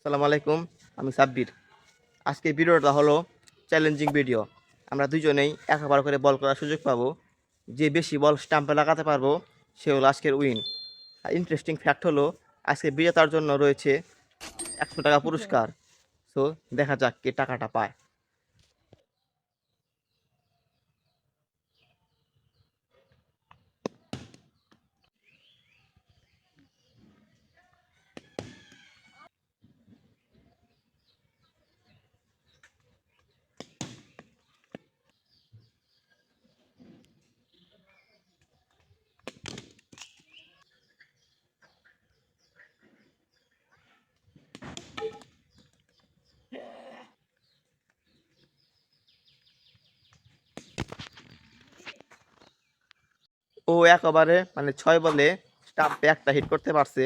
আসসালামু আলাইকুম, আমি সাব্বির। আজকে ভিডিওটা হলো চ্যালেঞ্জিং ভিডিও। আমরা দুজনেই ১ ওভার করে বল করার সুযোগ পাবো। যে বেশি বল স্টাম্পে লাগাতে পারবো সে হলো আজকের উইন। আর ইন্টারেস্টিং ফ্যাক্ট হলো আজকে বিজেতার জন্য রয়েছে ১০০ টাকা পুরস্কার। সো দেখা যাক কে টাকাটা পায়। ও ১ ওভারে মানে ৬ বলে স্টাম্পে একটা হিট করতে পারছে।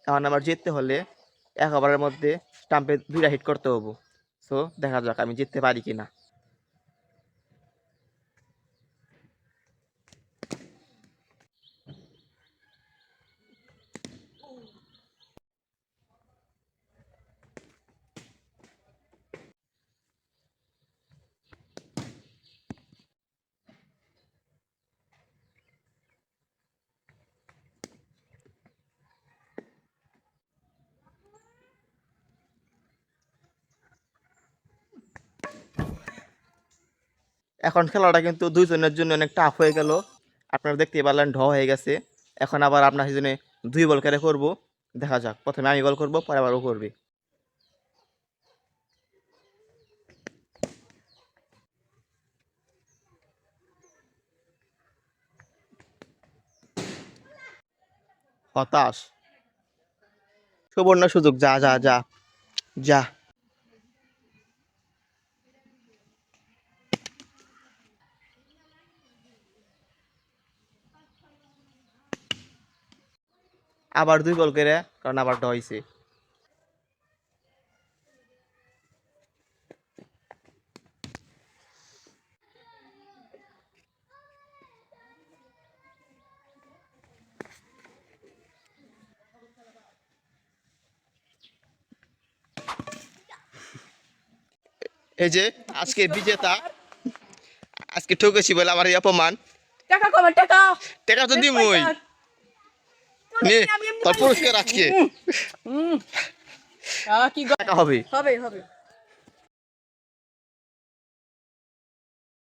এখন আমার জিততে হলে ১ ওভারের মধ্যে স্টাম্পে ২টা হিট করতে হবো। সো দেখা যাক আমি জিততে পারি কিনা। এখন খেলাটা কিন্তু দুইজনের জন্য অনেক টাফ হয়ে গেল। আপনারা দেখতেই পারলেন ঢ হয়ে গেছে। এখন আবার আপনার সেজন্য ২ বল করে করবো। দেখা যাক, প্রথমে আমি বল করবো, পরে আবার ও করবে। হতাশ। সুবর্ণ সুযোগ, যা যা যা যা। আবার ২ বল করে, কারণ আবার ঢ হইছে। এই যে আজকে বিজেতা, আজকে ঠকেছি বলে আমার এই অপমান। টাকা কবে টাকা টাকা তো দিমই নে, তোর পুরস্কার আজকে কি টাকা হবে। হবে হবে